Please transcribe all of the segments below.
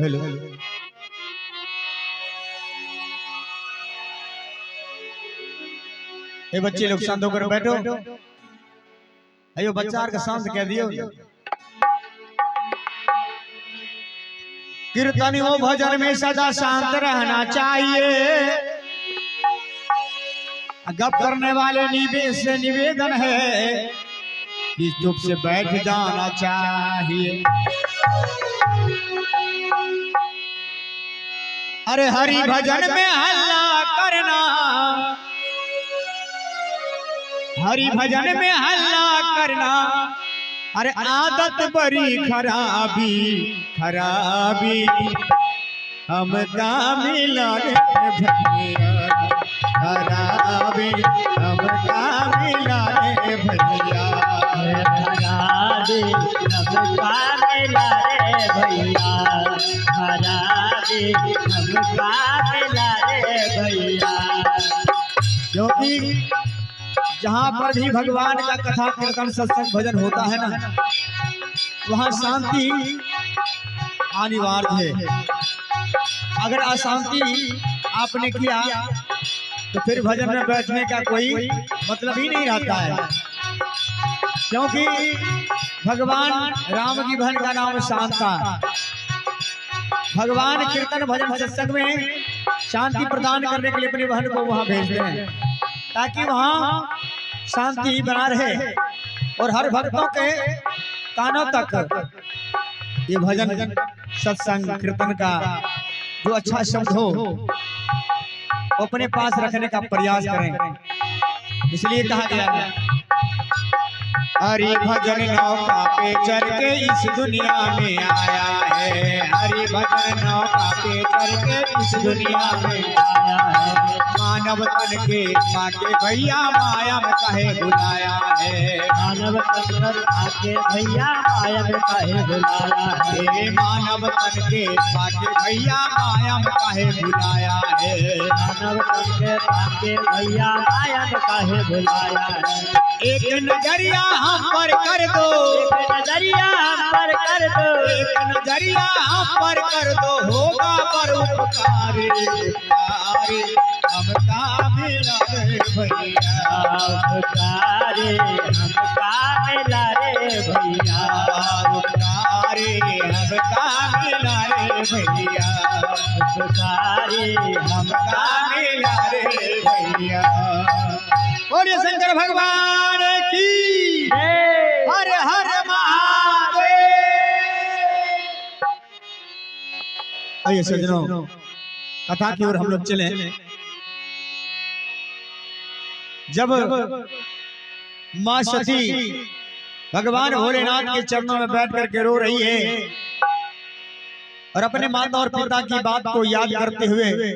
Hello ए बच्चे लोग शांत होकर बैठो। अयो बच्चा का शांत कह दियो। कीर्तन हो भजन में सदा शांत रहना चाहिए। गप करने वाले निवेश से निवेदन है कि चुप से बैठ जाना चाहिए। अरे हरि भजन में हल्ला करना, हरि भजन में हल्ला करना, अरे आदत बड़ी खराबी खराबी हमका मिला रे भैया, खराबी हमका मिला रे भैया, खराबी हमका मिला रे भैया, खराबी हमका मिला रे भैया। क्योंकि जहाँ पर भी भगवान का कथा कीर्तन सत्संग भजन होता है ना, वहाँ शांति अनिवार्य है। अगर अशांति आपने किया तो फिर भजन में बैठने का कोई मतलब ही नहीं रहता है। क्योंकि भगवान राम की बहन का नाम शांता। भगवान कीर्तन भजन सत्संग में शांति प्रदान करने के लिए अपनी बहन को वहाँ भेजते हैं ताकि वहाँ शांति बना रहे और हर भक्तों के कानों तक ये भजन सत्संग कीर्तन का जो अच्छा शब्द हो वो अपने पास रखने का प्रयास करें। इसलिए कहा गया है हरि भजन नौका पे चढ़ के इस दुनिया में आया है, हरि भजन नौका पे चढ़ के इस दुनिया में आया है। मानव तन के पाके भैया माया में कहे बुलाया है, मानव तन आके भैया माया में कहे बुलाया है, मानव तन के पाके भैया माया में कहे बुलाया है, मानव तन के पाके भैया माया में कहे बुलाया है। एक नजरिया हम पर कर दो, एक नजरिया हम पर कर दो, एक नजरिया हम पर कर दो, होगा पर उपकार हमका मिला रे भैया, उपकारे हमका मिला रे भैया, उपकारे हमका मिला रे भैया, उपकारे हमका मिला रे भैया। बोलिए शंकर भगवान की हर हर महादेव। आइए सज्जनों कथा की ओर हम लोग चले। जब माँ सती भगवान भोलेनाथ के चरणों में बैठ करके रो रही है और अपने माता और पिता की बात को याद करते हुए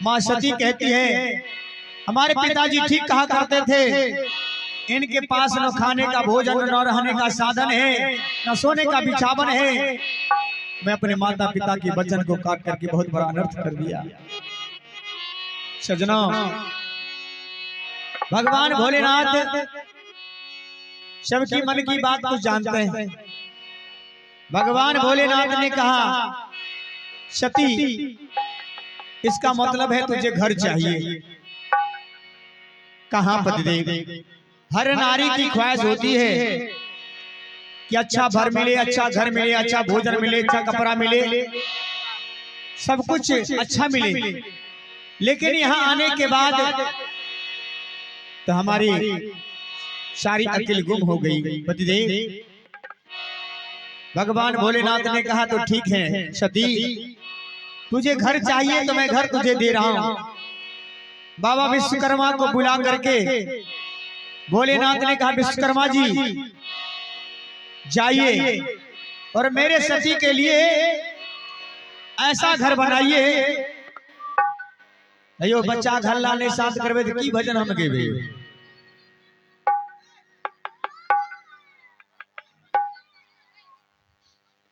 माँ सती कहती है हमारे पिताजी ठीक कहा करते थे, इनके पास न खाने का भोजन न रहने का साधन है न सोने का बिछावन है। मैं अपने माता पिता की वचन को काट करके बहुत बड़ा अनर्थ कर दिया। सज्जनों भगवान भोलेनाथ सबकी मन की बात को जानते हैं। भगवान भोलेनाथ ने कहा सती इसका मतलब है तुझे घर चाहिए। कहाँ पतिदेव, हर नारी की ख्वाहिश होती है कि अच्छा घर मिले, अच्छा घर मिले, अच्छा भोजन मिले, अच्छा कपड़ा मिले, सब कुछ अच्छा मिले। लेकिन यहाँ आने के बाद तो हमारी सारी अकिल गुम हो गई। पतिदेव भगवान भोलेनाथ ने कहा तो ठीक है सती, तुझे घर चाहिए तो मैं घर तुझे दे रहा हूं। बाबा विश्वकर्मा को बुला करके भोलेनाथ ने कहा विश्वकर्मा जी जाइए और मेरे सती के लिए ऐसा घर बनाइए। अयो बच्चा घर लाने साथ करवे की भजन हम गेबे।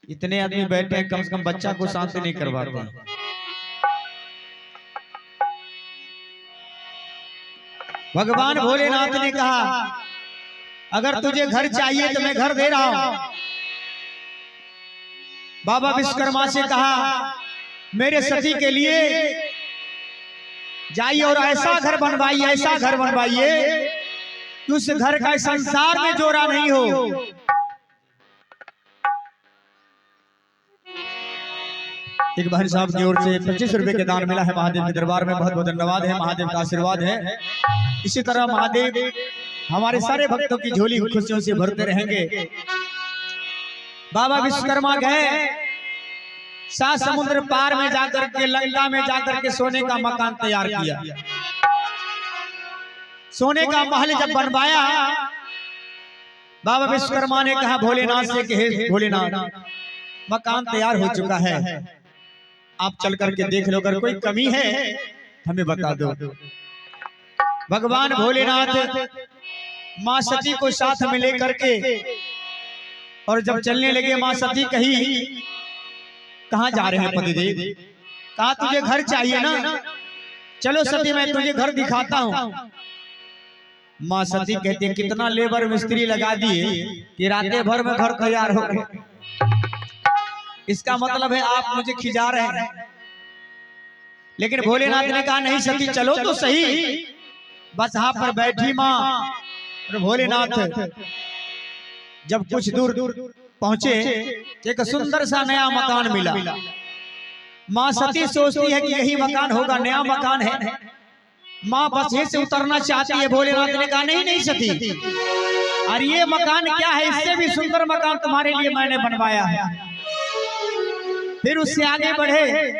इतने आदमी बैठे हैं, कम से कम बच्चा को शांत नहीं करवाते। भगवान भोलेनाथ ने कहा अगर तुझे घर चाहिए तो मैं घर दे रहा हूं, बाबा विश्वकर्मा से कहा मेरे सती के लिए जाइए और ऐसा घर बनवाइए, ऐसा घर बनवाइए कि उस घर का संसार में जोड़ा नहीं हो। एक बहन साहब की ओर से 25 रुपए के दान मिला है महादेव के दरबार में, बहुत बहुत धन्यवाद है, महादेव का आशीर्वाद है। इसी तरह महादेव हमारे सारे भक्तों की झोली खुशियों से भरते रहेंगे। बाबा विश्वकर्मा गए, 7 समुद्र पार में जाकर के, लंका में जाकर के सोने का मकान तैयार किया। सोने का महल जब बनवाया, बाबा विश्वकर्मा ने कहा भोलेनाथ से कि हे भोलेनाथ, मकान तैयार हो चुका है, आप चल करके देख लो, अगर कोई कमी है हमें बता दो। भगवान भोलेनाथ मां सती को साथ में लेकर के और जब चलने लगे, मां सती कही कहां जा रहे हैं पतिदेव? कहा तुझे घर चाहिए ना, चलो सती मैं तुझे घर दिखाता हूं। मां सती कहती है कितना लेबर मिस्त्री लगा दिए कि रातें भर में घर तैयार हो गए, इसका मतलब है आप मुझे खिजा रहे हैं। लेकिन भोलेनाथ ने कहा नहीं सती चलो तो सही। बस यहाँ पर बैठी मां और भोलेनाथ जब कुछ दूर पहुंचे, एक सुंदर सा नया मकान मिला। मां सती सोचती है कि यही मकान होगा, नया मकान है। मां बस यहीं से उतरना चाहती है। भोलेनाथ ने कहा नहीं नहीं सती, अरे ये मकान क्या है, इससे भी सुंदर मकान तुम्हारे लिए मैंने बनवाया है। फिर उससे आगे बढ़े,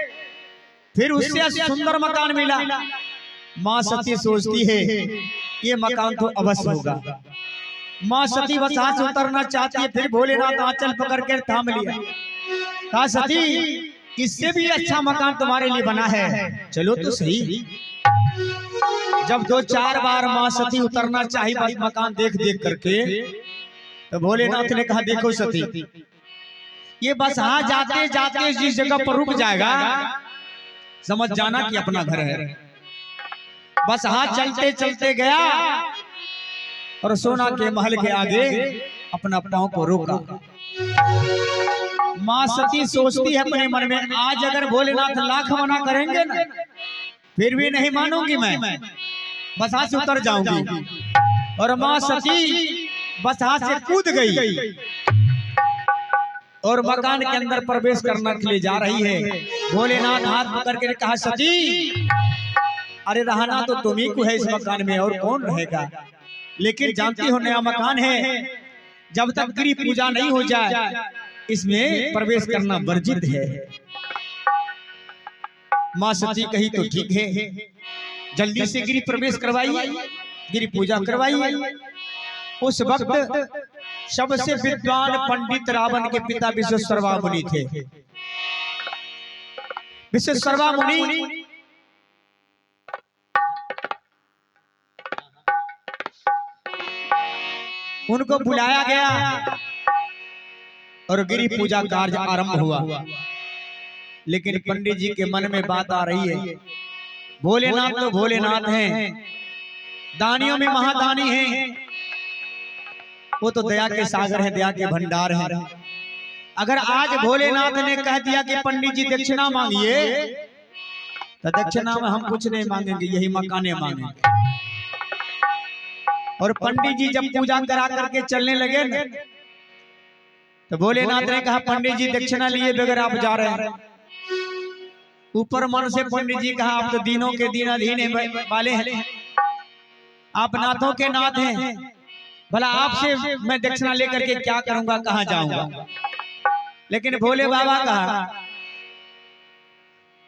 फिर उससे सुंदर मकान मिला। मां सती सोचती है ये मकान तो अवश्य होगा। मां सती बस हाथ से उतरना चाहती है, फिर भोलेनाथ आंचल पकड़ कर थाम लिया। कहा सती इससे भी अच्छा मकान तुम्हारे लिए बना है, चलो तो सही। जब 2-4 बार मां सती उतरना चाहिए बस मकान देख देख करके, तो भोलेनाथ ने कहा देखो सती, ये बस हाँ जाते जाते जिस जगह पर रुक जाएगा समझ जाना कि अपना घर है। बस हाँ चलते चलते गया और सोना के महल के आगे अपना पांव को रोका। मां सती सोचती है अपने मन में, आज अगर भोलेनाथ लाख मना करेंगे ना फिर भी नहीं मानूंगी मैं, बस हाथ से उतर जाऊंगी। और मां सती बस हाथ से कूद गई और मकान के अंदर प्रवेश करने के लिए जा रही है। भोलेनाथ हाथ पकड़ के कहा सती अरे रहना तो तुम ही को है इस मकान में, और कौन रहेगा, लेकिन जानती हो नया मकान है, जब तक गिरी पूजा नहीं हो जाए इसमें प्रवेश करना वर्जित है। मां सती कही तो ठीक है, जल्दी से गिरी प्रवेश करवाइए, गिरी पूजा करवाइए। उस वक्त सबसे विद्वान पंडित रावण के पिता विश्वेश्वरवा मुनि थे। विश्वेश्वरवा मुनि उनको बुलाया गया और गिरी पूजा कार्य आरंभ हुआ। लेकिन पंडित जी के मन में बात आ रही है, भोलेनाथ तो भोलेनाथ हैं, दानियों में महादानी हैं, वो तो दया के सागर है, दया के भंडार है। अगर आज भोलेनाथ ने कह दिया कि पंडित जी दक्षिणा मांगिए, तो दक्षिणा में हम कुछ नहीं मांगेंगे, यही मकाने मांगेंगे। और पंडित जी जब पूजा करा करके चलने लगे न, तो भोलेनाथ ने कहा पंडित जी दक्षिणा लिए बगैर आप जा रहे हैं। ऊपर मन से पंडित जी कहा आप तो दीनों के दीनाधीन वाले हैं, आप नाथों के नाथ हैं, भला आपसे मैं दक्षिणा लेकर के क्या करूंगा, कहां जाऊंगा। लेकिन भोले बाबा कहा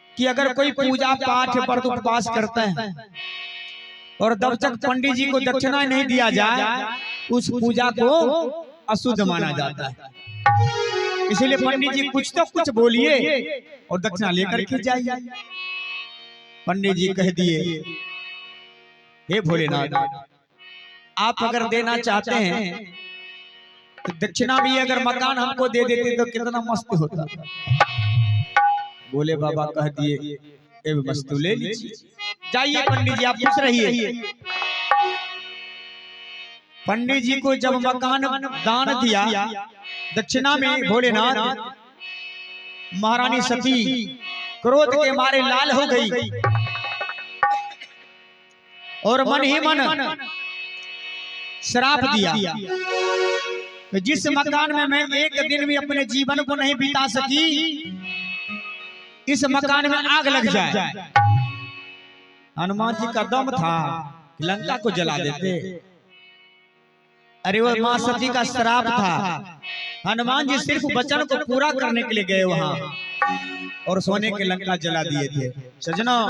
कि अगर कोई पूजा पाठ व्रत उपवास करता है और जब तक पंडित जी को दक्षिणा नहीं दिया जाए उस पूजा को अशुद्ध माना जाता है। इसलिए पंडित जी कुछ तो कुछ बोलिए और दक्षिणा लेकर के जाइए। पंडित जी कह दिए हे भोलेनाथ, आप अगर देना चाहते हैं तो दक्षिणा भी अगर मकान हमको दे देते तो कितना मस्त होता। भोले बाबा कह दिए ए वस्तु ले लीजिए, जाइए पंडित जी आप खुश रहिए। पंडित जी को जब मकान दान दिया दक्षिणा में भोलेनाथ, महारानी सती क्रोध के मारे लाल हो गई और मन ही मन श्राप दिया कि जिस मकान में मैं एक दिन भी अपने जीवन को नहीं बिता सकी, इस मकान में आग लग जाए। हनुमान जी का दम था कि लंका को जला देते। अरे वो मां सती का श्राप था। हनुमान जी सिर्फ वचन को पूरा करने के लिए गए वहां और सोने के लंका जला दिए थे। सजनों,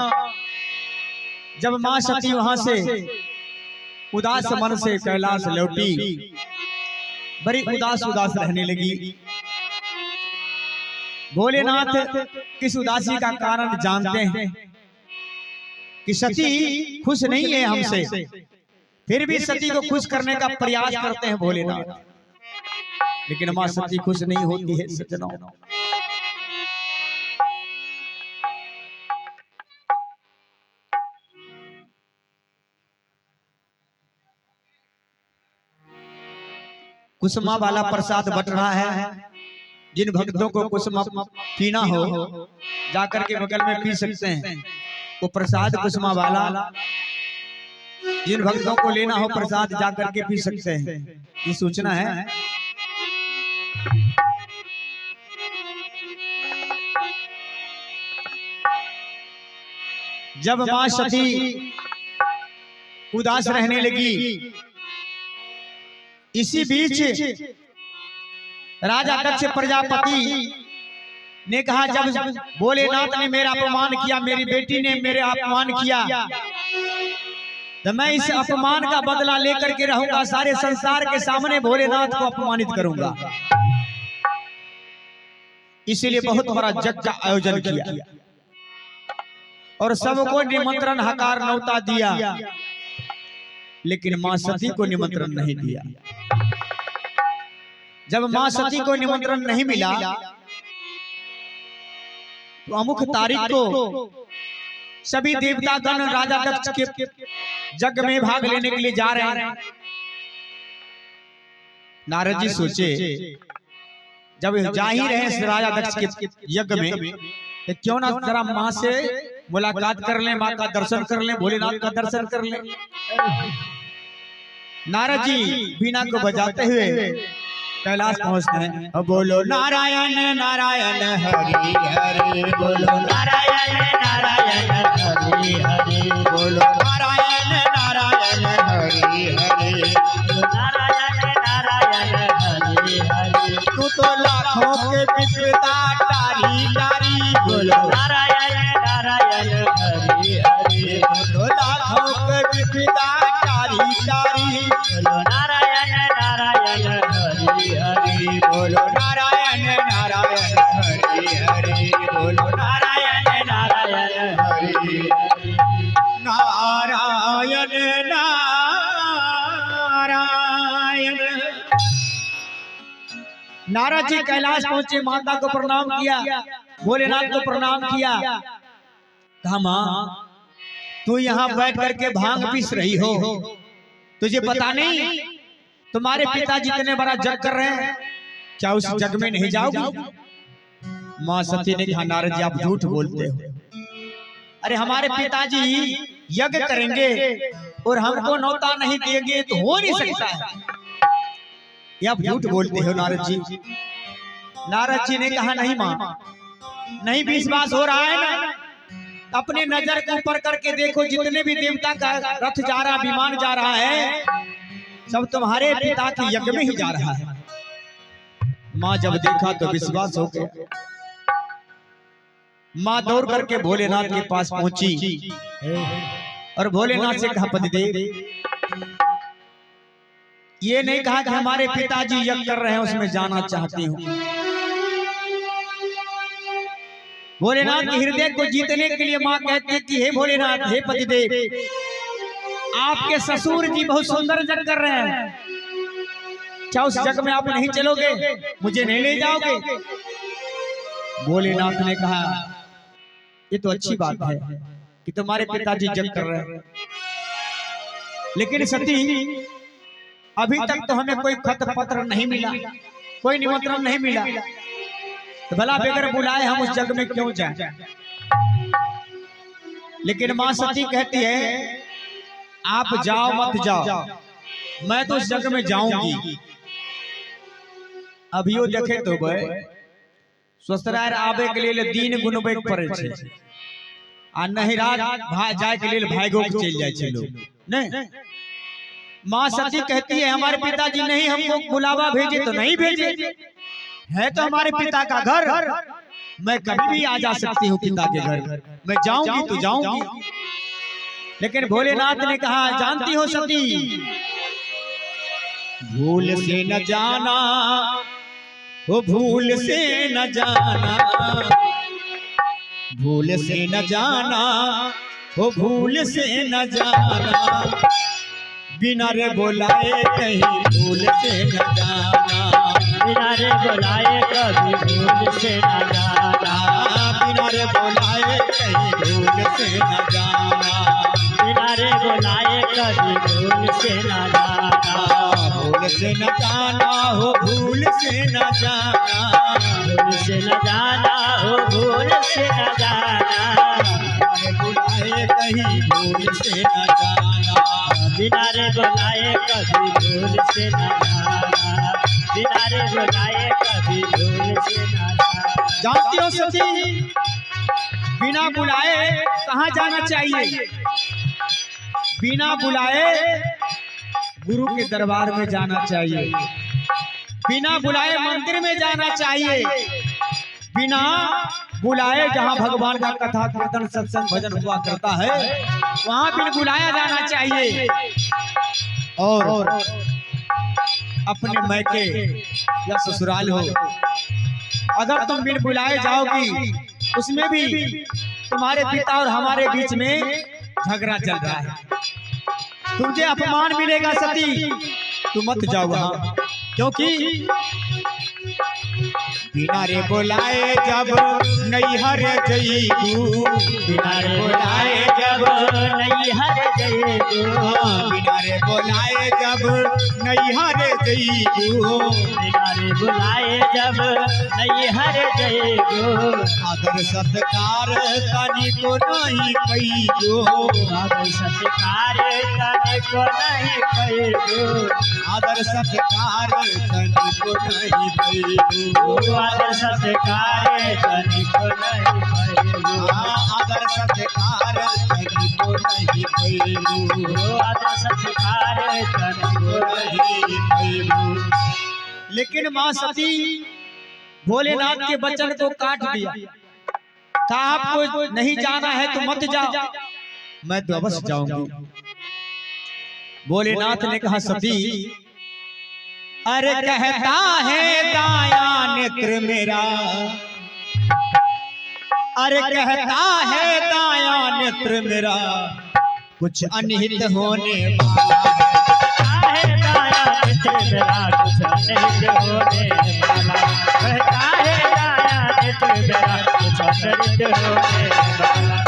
जब मां सती वहां से उदास मन से कैलाश लौटी, बड़ी उदास उदास रहने लगी। भोलेनाथ किस उदासी का कारण जानते हैं कि सती खुश नहीं है हमसे, फिर भी सती को खुश करने का प्रयास करते हैं भोलेनाथ, लेकिन मां सती खुश नहीं होती है। सज्जनों, कुसुमा वाला प्रसाद बट रहा है। जिन भक्तों को कुसुमा पीना हो जाकर के बगल में पी सकते हैं। वो प्रसाद कुसुमा वाला, जिन भक्तों को लेना हो प्रसाद जाकर के पी सकते हैं। ये सूचना है। जब मां सती उदास रहने लगी, इसी बीच राजा दक्ष प्रजापति ने कहा, जब भोलेनाथ ने मेरा अपमान किया, मेरी बेटी ने मेरा अपमान किया, तो मैं इस अपमान का बदला लेकर के रहूंगा। सारे संसार के सामने भोलेनाथ को अपमानित करूंगा। इसीलिए बहुत बड़ा यज्ञ का आयोजन किया और सबको निमंत्रण हकार न्योता दिया, लेकिन मां सती को निमंत्रण नहीं दिया। जब मां सती को निमंत्रण नहीं मिला, तो अमुक तारीख को सभी देवता गण राजा दक्ष के यज्ञ में भाग लेने के लिए जा रहे हैं। नारद जी सोचे, जब जा ही रहे राजा दक्ष के यज्ञ में, तो क्यों ना जरा मां से मुलाकात कर लें, मां का दर्शन कर लें, भोलेनाथ का दर्शन कर लें। नारद जी बीना को बजाते हुए कैलाश पहुंचते हैं। बोलो नारायण नारायण हरि हरि, बोलो नारायण नारायण हरि हरि, बोलो नारायण नारायण हरि हरि, नारायण नारायण हरि हरि। तू तो लाखों के विद्वता तारी तारी, बोलो नारायण नारायण हरि हरि, तो लाखों के विद्वता तारी तारी, बोलो नारायण नारायण हरि हरि, बोलो नारायण नारायण हरि हरि, बोलो नारायण नारायण हरि हरि, नारायण नारायण। नारद जी कैलाश पहुंचे, माता को प्रणाम किया, भोलेनाथ को प्रणाम किया। कहा, मां तू यहाँ बैठ करके भांग पीस रही हो, तुझे पता नहीं तुम्हारे पिताजी इतने बड़ा जग कर रहे हैं, क्या उस जग में नहीं जाओगी? मां सती ने कहा, नारद जी आप झूठ बोलते हो। अरे हमारे पिताजी यज्ञ करेंगे और हमको न्योता नहीं देंगे तो हो नहीं सकता है। ये आप झूठ बोलते हो नारद जी। नारद जी ने कहा, नहीं मां, नहीं विश्वास हो रहा है ना, अपने नजर को ऊपर करके देखो, जितने भी देवता का रथ जा रहा, विमान जा रहा है, सब तुम्हारे पिता के यज्ञ में ही जा रहा है। मां जब देखा तो विश्वास हो गया। मां दौड़ करके भोलेनाथ के पास पहुंची और भोलेनाथ से कहा, पतिदेव ये नहीं कहा कि हमारे पिताजी यज्ञ कर रहे हैं, उसमें जाना चाहती हूँ। भोलेनाथ के हृदय को जीतने के लिए मां कहती है कि हे भोलेनाथ, हे पतिदेव, आपके ससुर जी बहुत सुंदर यज्ञ कर रहे हैं, क्या उस यज्ञ में आप नहीं चलोगे, मुझे नहीं ले जाओगे? भोलेनाथ ने कहा, ये तो अच्छी बात है कि तुम्हारे पिताजी यज्ञ कर रहे हैं, लेकिन सती अभी तक तो हमें कोई खत पत्र नहीं मिला, कोई निमंत्रण नहीं मिला। तो भला बेगर बुलाए हम उस जग में क्यों जाएं। लेकिन मां सती कहती है आप जाओ मत जाओ, मैं तो उस जग में जाऊंगी। अभियो देखे तो ससुराल आवे के लिए दीन गुनबे पड़े छे आ नहीं रात जाए के लिए भागो के चल जाए छे लोग नहीं। मां सती कहती है हमारे पिताजी नहीं हमको बुलावा भेजे तो नहीं भेजे, है तो हमारे पिता का घर, मैं कभी भी आ जा सकती हूँ पिता के घर, मैं जाऊंगी तो जाऊंगी। लेकिन भोलेनाथ ने कहा जानती हो सती भूल से न जाना, वो भूल से न जाना, भूल से न जाना, वो भूल से न जाना, बिना रे बुलाए कहीं भूल से न जाना, बिना रे बुलाए कभी भूल से न जाना, बिना रे बुलाए कहीं भूल से न जाना, बिना रे बुलाए कभी भूल से न जाना, भूल से न जाना हो भूल से न जाना, भूल से न जाना हो भूल से न जाना, बुलाए कहीं भूल से न जाना, बिना रे बुलाए कभी भूल से न जाना, बिना रे बुलाए कभी भूल से न जाना। जानती हो सती बिना बुलाए कहाँ जाना चाहिए? बिना बुलाए गुरु के दरबार में जाना चाहिए, बिना बुलाए मंदिर में जाना चाहिए, बिना बुलाए जहाँ भगवान का कथा कीर्तन सत्संग भजन हुआ करता है वहां बिन बुलाया जाना चाहिए। और अपने मैके या ससुराल हो अगर तुम बिन बुलाए जाओगी उसमें भी तुम्हारे पिता और हमारे बीच में झगड़ा चल रहा है, तुझे अपमान मिलेगा सती, तू मत जाओ वहां, क्योंकि बिना रे बुलाए जब नैहर जईबू, बिना रे बुलाए जब नैहर जईबू, बिना रे बुलाए जब नैहर जईबू, बिना रे बुलाए जब नैहर जईबू, आदर सत्कार तनिको नहीं कईबू, आदर सत्कार तनिको नहीं कईबू, आदर सत्कार तनिको नहीं कईबू, आदर सत्कार तनिको नहीं कईबू, आदर सत्कार तनिको नहीं कईबू, आदर सत्कार तनिको नहीं कईबू। लेकिन मां सती भोलेनाथ के वचन को काट दिया, कहा आपको नहीं जाना है तो मत जाओ, मैं तो अवश्य जाऊंगी। भोलेनाथ ने कहा सती अरे कहता है दाया नेत्र मेरा, अरे कहता है दाया नेत्र मेरा कुछ अनिहित होने वाला है, दाया नेत्र मेरा कुछ अनिहित होने वाला, कहता है दाया नेत्र मेरा कुछ अनिहित होने वाला।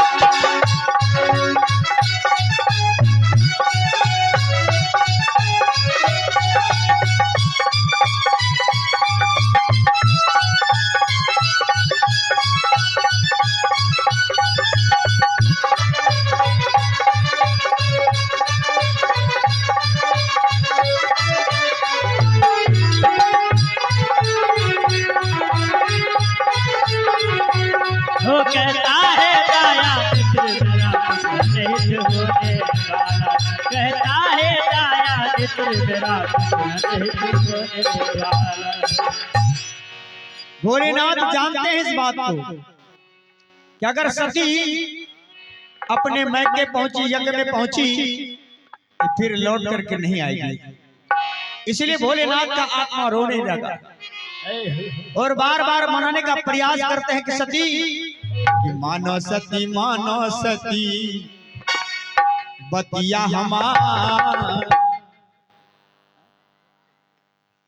वो कहता है दाया मित्र मेरा कुछ अनिहित होने वाला, कहता है दाया मित्र मेरा कुछ अनिहित होने वाला। भोलेनाथ जानते हैं इस बात को कि अगर सती अपने मैके पहुंची, यज्ञ में पहुंची तो फिर लौट करके नहीं आएगी, इसलिए भोलेनाथ का आत्मा रोने लगा और बार बार मनाने का प्रयास करते हैं कि सती कि मानो सती बतिया हमार।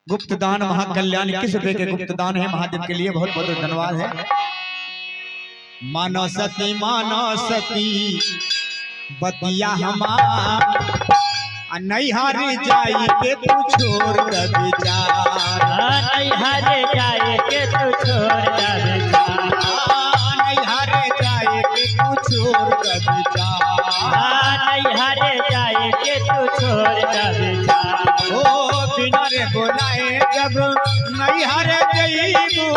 गुप्तदान महाकल्याण किस रुपए के गुप्तदान है, महादेव के लिए बहुत बहुत धन्यवाद है। मानो सती बतिया हमार, नैहर जाई के तू छोड़ द विचार, नैहर जाए के तू छोड़ द विचार, नैहर जाए के तू छोड़ द विचार, नैहर जाए के तू छोड़ द विचार। ओ बिना रे बुलाए जब नैहर जइबू,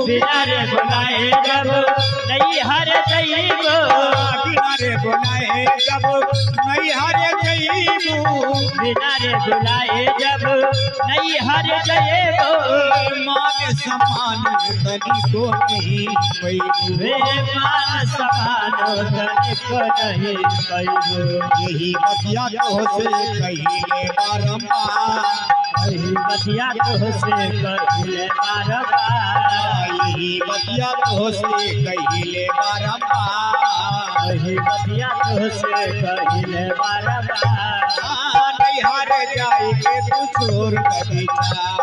बिना रे बुलाए जब नैहर जइबू, बिना रे बुलाए जब नैहर जइबू, बिना रे बुलाए जब नैहर जइबू, मान समान तनिको नहीं पैबू, वे मान समान तनिको नहीं पैबू। यही बतिया तो से कहिले बारंबार, यही बतिया तो से कहिले बारंबार, यही बतिया तो से कहिले बारंबार, यही बतिया तो से कहिले बारंबार। नैहर जाए के तू छोड़ द विचार,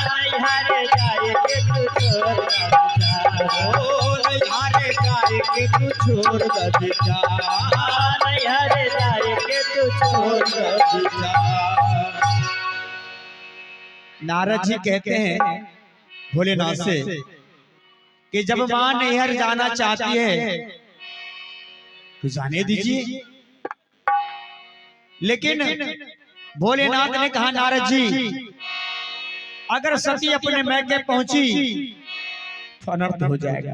नैहर जाए के तू छोड़ द विचार, ओ नैहर जाए के तू छोड़ द विचार, नैहर जाए के तू छोड़ द नारद जी कहते हैं भोलेनाथ से कि जब मां नैहर जाना चाहती है तो जाने दीजिए, लेकिन भोलेनाथ ने कहा नारद जी अगर सती अपने मैके पहुंची तो अनर्थ हो जाएगा।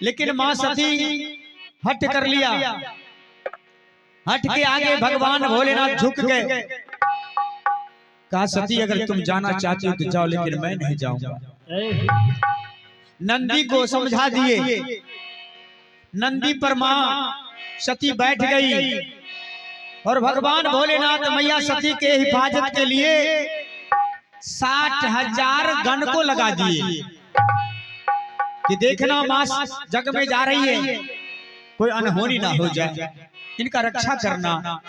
लेकिन मां सती हट कर लिया, हट के आगे भगवान भोलेनाथ झुक गए। कहा सती अगर तुम जाना चाहती हो तो जाओ, लेकिन मैं नहीं जाऊंगा। नंदी को समझा दिए, नंदी पर मां सती बैठ गई और भगवान भोलेनाथ मैया सती के हिफाजत के लिए 60,000 गण को लगा दिए कि देखना मां जग में जा रही है, कोई अनहोनी ना हो जाए, इनका रक्षा करना।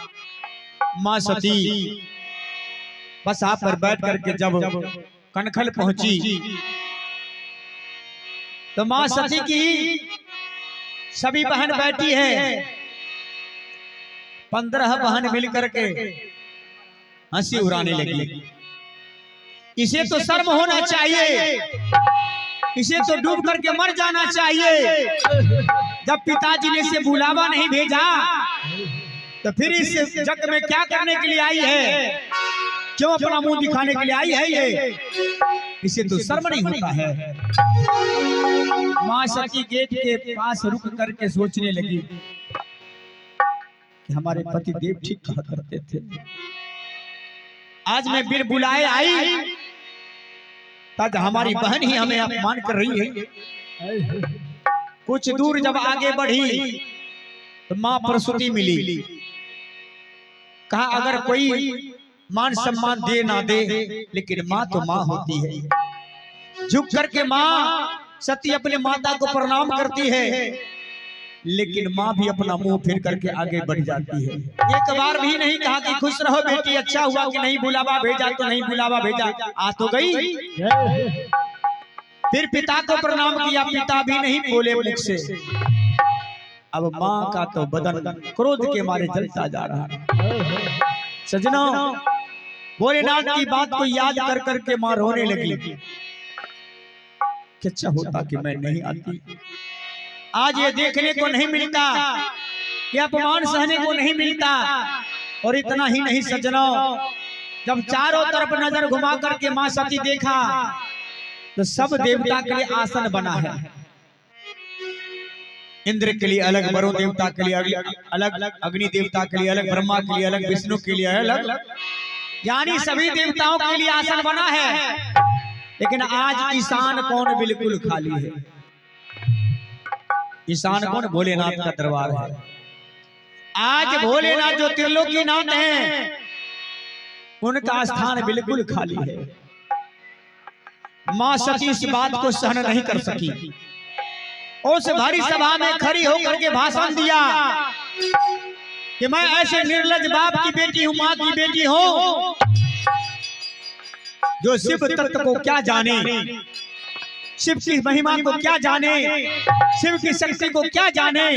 मां सती बस आप पर बैठ करके जब कनखल पहुंची तो मां सती की सभी बहन बैठी है, 15 बहन मिलकर के हंसी उड़ाने लगी। इसे तो शर्म होना चाहिए, इसे तो डूब करके मर जाना चाहिए। जब पिताजी ने इसे बुलावा नहीं भेजा तो फिर इस जग में क्या करने के लिए आई है, क्यों अपना मुंह दिखाने के लिए आई है ये, इसे तो शर्म नहीं होता है। मां सती गेट के पास रुक करके सोचने लगी कि हमारे पति देव ठीक कहा करते थे, आज मैं बिन बुलाए आई, आज हमारी बहन ही हमें अपमान कर रही है। कुछ दूर जब आगे बढ़ी तो मां प्रसूति मिली। कहा अगर कोई मान सम्मान दे ना दे, लेकिन मां तो मां होती है। झुक करके मां सती अपने माता को प्रणाम करती है, लेकिन मां भी अपना मुंह फिर करके आगे बढ़ जाती है। एक बार भी नहीं कहा कि खुश रहो बेटी, अच्छा हुआ कि नहीं बुलावा भेजा, तो नहीं बुलावा भेजा, आ तो गई। फिर पिता को प्रणाम किया, पिता भी नहीं बोले मुख से। अब मां का तो बदन क्रोध के मारे जलता जा रहा है। सजनों, भोलेनाथ की बात को याद कर करके मां रोने लगी कि अच्छा होता कि मैं नहीं आती। आज ये देखने को नहीं मिलता, ये अपमान सहने को नहीं मिलता। और इतना ही नहीं सजनों, जब चारों तरफ नजर घुमा करके मां सती देखा तो सब देवता के लिए आसन बना है। इंद्र के लिए अलग, वरुण देवता के लिए अलग, अग्नि देवता के लिए अलग, ब्रह्मा के लिए अलग, विष्णु के लिए अलग, यानी सभी देवताओं के लिए आसन बना है। लेकिन आज ईशान कौन बिल्कुल खाली है। ईशान कौन? भोलेनाथ का दरबार है। आज भोलेनाथ जो त्रिलोकीनाथ हैं, उनका स्थान बिल्कुल खाली है। मां सती इस बात को सहन नहीं कर सकी, उस भारी सभा में खड़ी होकर के भाषण दिया कि मैं ऐसे निर्लज बाप की बेटी हूं, मां की बेटी हूं, जो शिव तत्व को क्या जाने, शिव की महिमा को क्या जाने, शिव की शक्ति को क्या जाने।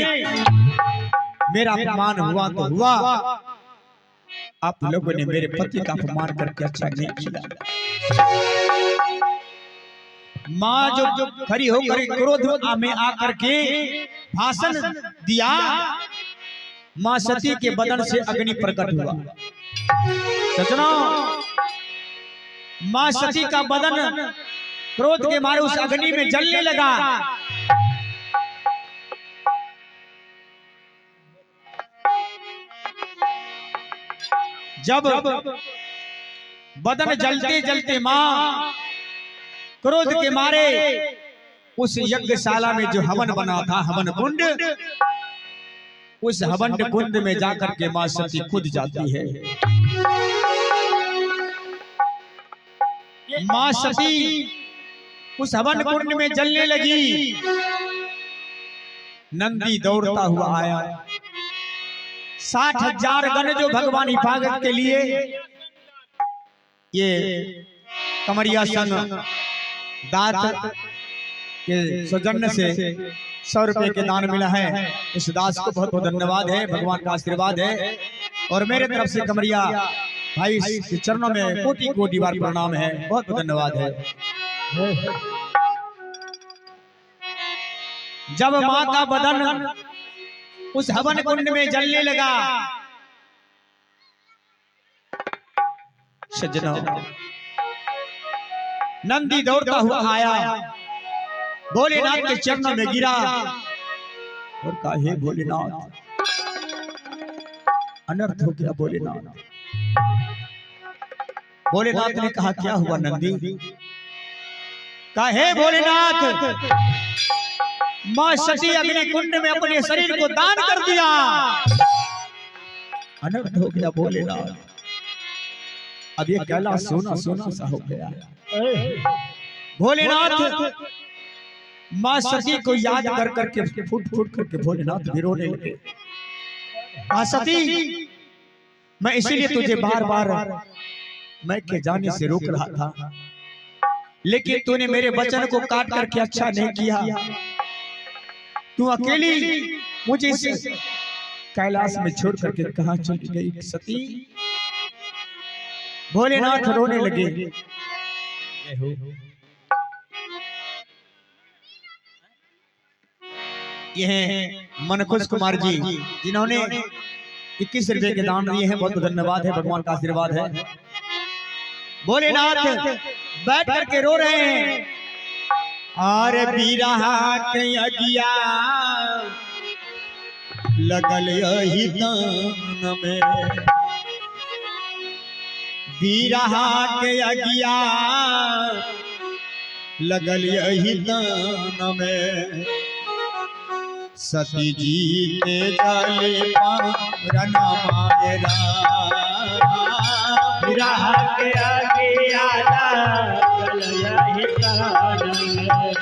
मेरा अपमान हुआ तो हुआ, आप लोगों ने मेरे पति का अपमान करके अच्छा नहीं किया। माँ जो खड़ी होकर क्रोध में आकर के भाषण दिया, माँ सती के बदन से अग्नि प्रकट हुआ। सजनों, माँ सती का बदन क्रोध के मारे उस अग्नि में जलने लगा। जब बदन जलते जलते मां क्रोध के मारे उस यज्ञशाला में जो हवन बना था, हवन कुंड, उस हवन कुंड में जाकर के मां सती कूद जाती है। मां सती उस हवन कुंड में जलने लगी। नंदी दौड़ता हुआ आया। 60,000 गण जो भगवान हिफाजत के लिए ये कमरिया संघ दात के सौजन्य से 100 रुपए के दान मिला है। इस दास को बहुत बहुत धन्यवाद है, भगवान का आशीर्वाद है। और मेरे तरफ से कमरिया भाई के चरणों में कोटि कोटि बार प्रणाम है, बहुत बहुत धन्यवाद है। जब मां का बदन उस हवन कुंड में जलने लगा, सज्जनों, नंदी दौड़ता हुआ आया, भोलेनाथ के चरणों में गिरा और कहा, हे भोलेनाथ, अनर्थ हो गया भोलेनाथ। भोलेनाथ ने कहा, क्या हुआ नंदी? कहा, हे भोलेनाथ, मां सती अग्नि कुंड में अपने शरीर को दान कर दिया, अनर्थ हो गया भोलेनाथ। अब ये कैलाश सोना सोना सा हो गया। भोलेनाथ मां सती को याद कर करके फुट फुट करके भोलेनाथ भी रोने लगे। मां सती, मैं इसीलिए तुझे बार बार मैं के जाने से रोक रहा था, लेकिन तूने मेरे वचन को काट करके अच्छा नहीं किया। तू अकेली मुझे इस कैलाश में छोड़ करके कहां चली गई सती? भोलेनाथ रोने लगे। ये हैं मनखुश कुमार जी, जिन्होंने 21 रुपए के दान दिए हैं, बहुत धन्यवाद है, भगवान का आशीर्वाद है। भोलेनाथ बैठ करके रो रहे हैं। और बिरहा के अगिया लगल यही दान में, बिरहा के अगिया लगल यही दान में, सती जी के जाले पारन मायरा, बिरहा के अगिया लगल यही दान में,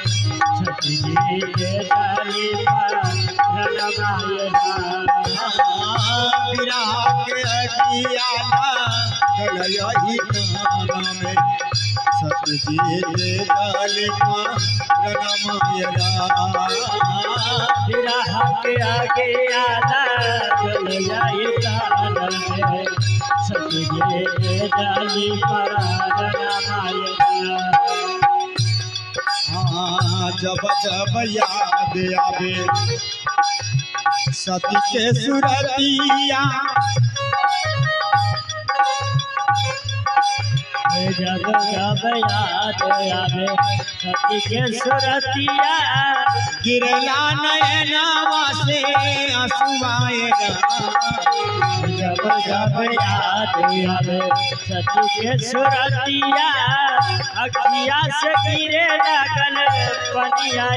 सती जी के जाले पारन मायरा, बिरहा के अगिया लगल यही दान में, सती जी के जाले पारन मायरा, बिरहा के अगिया लगल यही दान में, सती जी के जाले पारन मायरा। जब जब याद आवे सती के सुरतिया, जब जब याद आवे सती के सुरतिया, गिरला नयनवा से आंसुआएगा, जब जब याद आवे सती के सुरतिया, अखिया से गिरे लगल पनिया,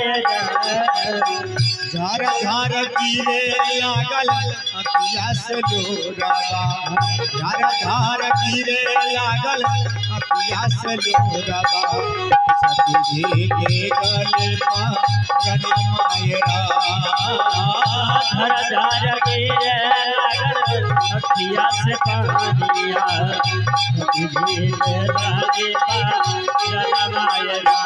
झार झार गिरे लागल अखिया से लोरावा, झार झार गिरे लागल अखिया से लोरावा, सती जी के गले पारन मायरा, धर धर गिरे लगल अखिया से पानिया, सती जी के गले पारन मायरा,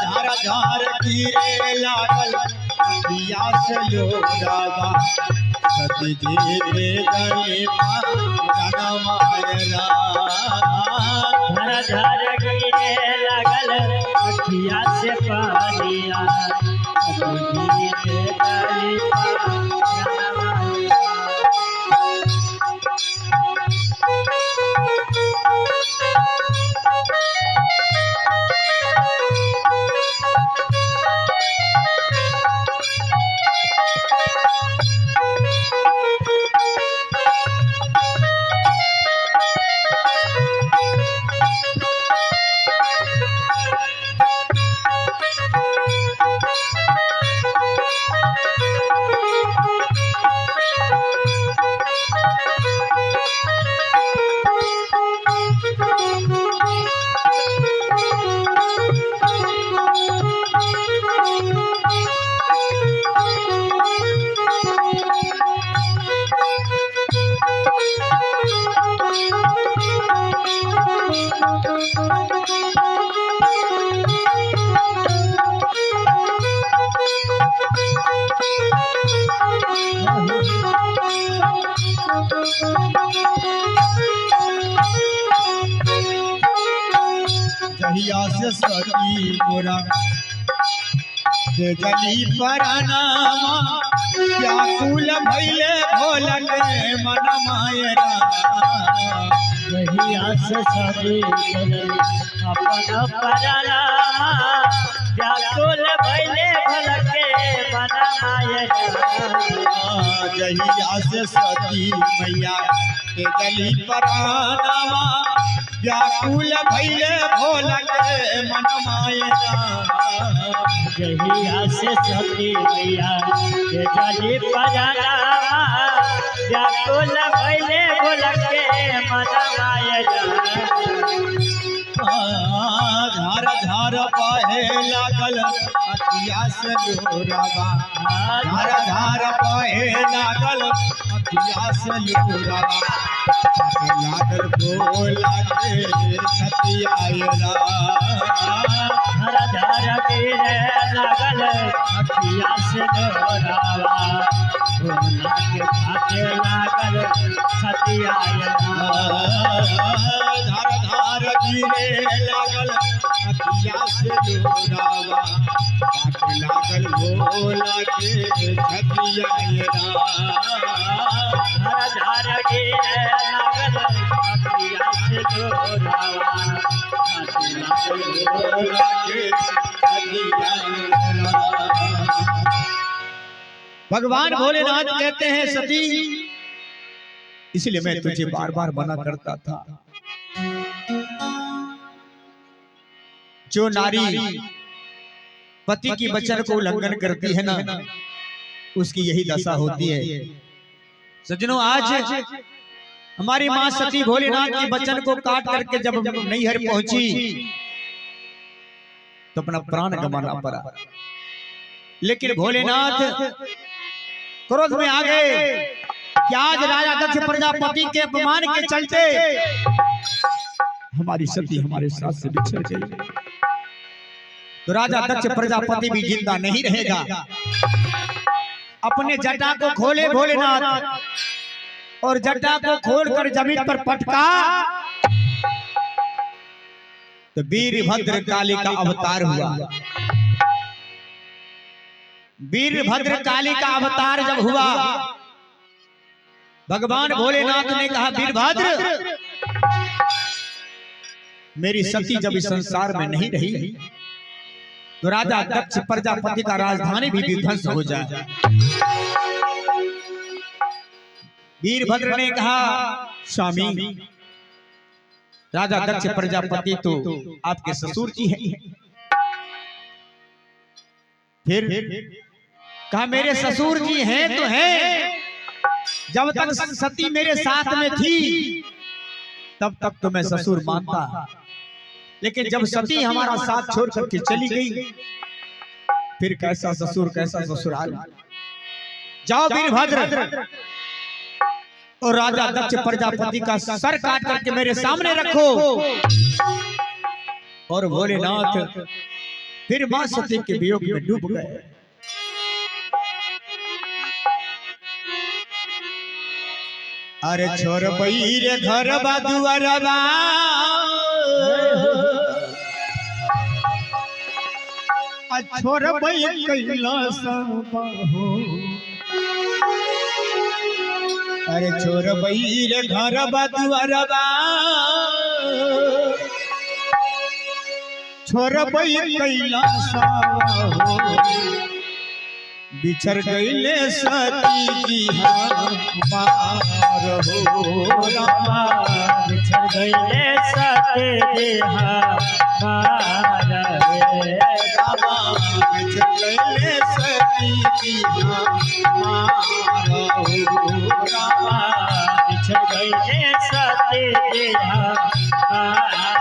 झार झार गिरे लागल अखिया से लोरावा, सती जी के गले पर मायरा झर झर गिरे लगल अखिया से पानिया सती के गले पर जहिया से सती मोरा जली परनामा व्याकुल भइले भोलक मन मायरा जहिया से सती अपन पराना व्याकुल भइले भलके मन मायरा जहिया से सती मैया के जली परनामा व्याकुल भइले भोलक मन मायरा जहिया से सती मैया के जली पराना व्याकुल भइले भलके मन मायरा धार धार बहे लागल अखिया से लोरावा धार धार बहे लागल अखिया से लोरावा लागल भोला के सतियायरा धर धर गिरे लगल अखिया से लोरावा भोला के खाते लागल सतियायरा धार धार गिरे लागल अखिया से लोरावा लागल भोला के सतियायरा धर धर गिरे लगल अखिया से लोरावा भोला के सतियायरा। भगवान भोलेनाथ कहते हैं सती इसलिए मैं तुझे बार बार मना करता था। जो नारी पति की वचन को उल्लंघन करती है ना उसकी यही दशा होती है। सज्जनों आज हमारी मां सती भोलेनाथ की वचन को काट करके जब नैहर पहुंची तो अपना प्राण गंवाना पड़ा, लेकिन भोलेनाथ क्रोध में आ गए कि आज राजा दक्ष प्रजापति के अपमान के चलते हमारी सती हमारे साथ से बिछड़ गई, तो राजा दक्ष प्रजापति भी जिंदा नहीं रहेगा। अपने जटा को खोले भोलेनाथ और जटा को खोलकर जमीन पर पटका तो वीरभद्र काली का अवतार हुआ। वीरभद्र काली का अवतार जब हुआ भगवान भोलेनाथ ने कहा वीरभद्र मेरी सती जब इस संसार में नहीं रही तो राजा दक्ष प्रजापति का राजधानी भी विध्वंस हो जाए। वीरभद्र ने कहा स्वामी राजा दक्ष प्रजापति तो आपके ससुर जी हैं। फिर कहा मेरे ससुर जी हैं तो हैं, जब तक सती मेरे साथ में थी तब तक तो मैं ससुर मानता, लेकिन जब सती हमारा साथ छोड़ करके चली गई फिर कैसा ससुर कैसा ससुराल। जाओ वीरभद्र और राजा दक्ष प्रजापति का सर काट करके मेरे सामने रखो। और भोलेनाथ फिर मां सती के वियोग में डूब गए। अरे छोर बैर घर दुआरबा छोर बैर कैलाश हो अरे छोर बैर घर दुआरबा छोर बैर कैलाश हो बिछड़ गईले सती जी हमार हो रामा बिछड़ गईले सती जी हमार रे रामा बिछड़ गईले सती जी हमार हो रामा बिछड़ गईले सती जी हमार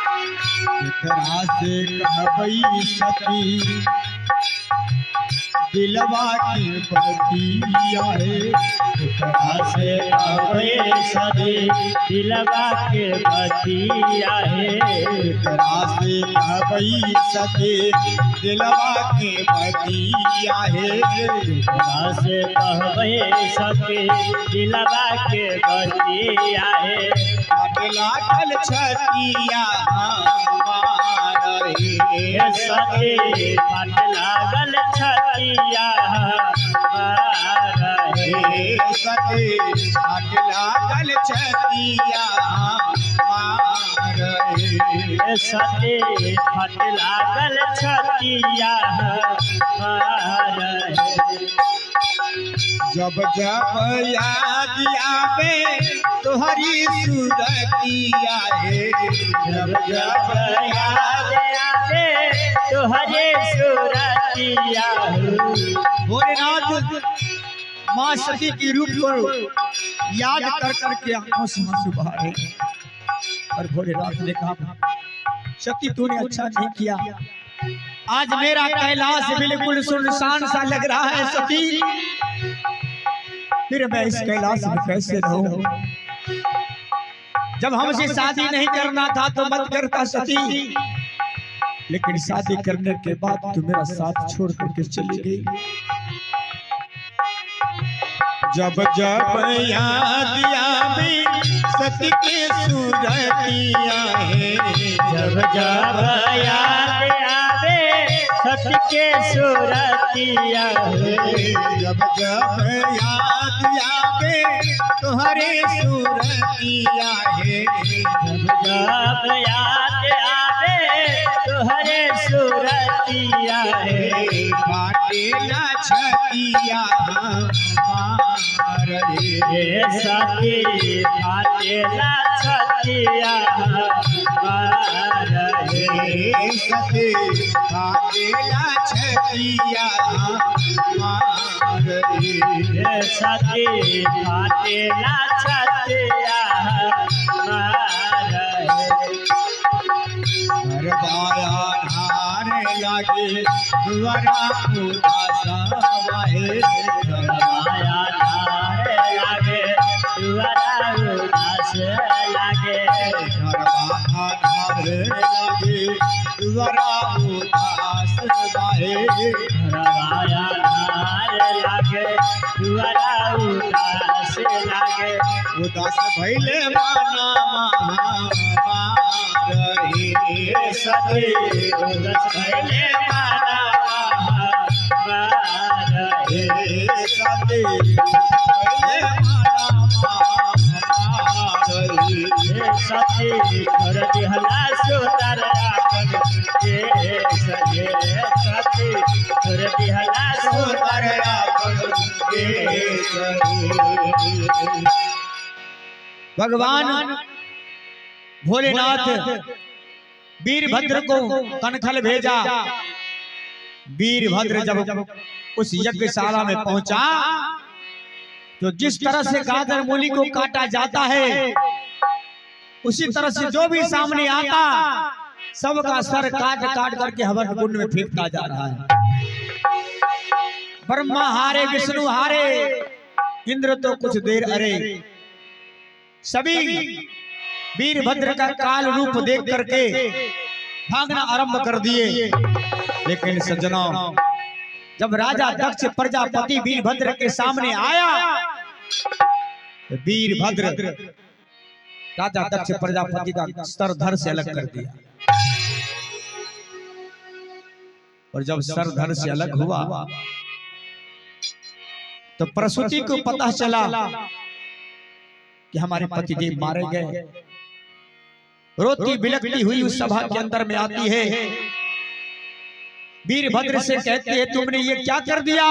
एकरा से कहबई सती दिलवा की बतिया है एकरा से कहबई सती दिलवा के बतिया है एकरा से कहबई सती दिलवा के बतिया है एकरा से कहबई सती दिलवा के बतिया है लागल छतिया हमार रे सती फट लागल छतिया हमार रे सती फट लागल छतिया हमार रे सती फट लागल छतिया हमार जब जब याद आवे तोहरी सूरतिया है जब जब याद आवे तोहरे सूरतिया भोलेनाथ माँ सती की रूप को याद कर करके आंखों से आंसू बहाए और भोलेनाथ ने कहा सती तूने अच्छा नहीं किया आज मेरा कैलाश बिल्कुल सुनसान सा लग रहा है सती फिर मैं इस कैलाश में कैसे रहूं जब हमसे शादी नहीं करना था तो मत करता सती लेकिन शादी करने के बाद तू मेरा साथ छोड़ करके चली गई जब जब याद आवे सती के सूरतिया है जब जब याद आवे सती के सूरतिया जब जब याद आवे तोहरे सूरतिया है जब जब याद आवे तोहरे सूरतिया फाटेला छतिया हमार रे सती फाटेला छतिया हमार रे सती फाटेला छतिया हमार रे सती फाटेला छतिया हमार घर बाया धार लागे दुआरा उदास वाहे माया धार लागे दुआरा उदास लागे आधार लागे दुआरा उदास वाहे माया धार लागे दुआरा उदास लागे उदास भैले माना मारही सती उदास भैले माना मारही सती भैले माना मारही सती घर दिहला सुतर राखन के सजे सती घर दिहला सुतर भगवान भोलेनाथ वीरभद्र को कनखल भेजा। वीरभद्र जब उस यज्ञशाला में पहुंचा तो जिस तरह से गाजर मूली को काटा जाता है उसी तरह से जो भी सामने आता सबका सर काट काट करके हवन कुंड में फेंकता जा रहा है। ब्रह्मा हारे विष्णु हारे इंद्र तो कुछ देर अरे सभी वीरभद्र का काल रूप देख करके भागना आरंभ कर दिए। लेकिन सज्जनों जब राजा दक्ष प्रजापति वीरभद्र के सामने आया तो वीरभद्र राजा दक्ष प्रजापति का सर धड़ से अलग कर दिया। और जब सर धड़ से अलग हुआ तो प्रसूति को पता चला कि हमारे पतिदेव मारे गए। रोती बिलखती हुई उस सभा के अंदर में आती है। वीरभद्र से कहती है तुमने ये क्या कर दिया?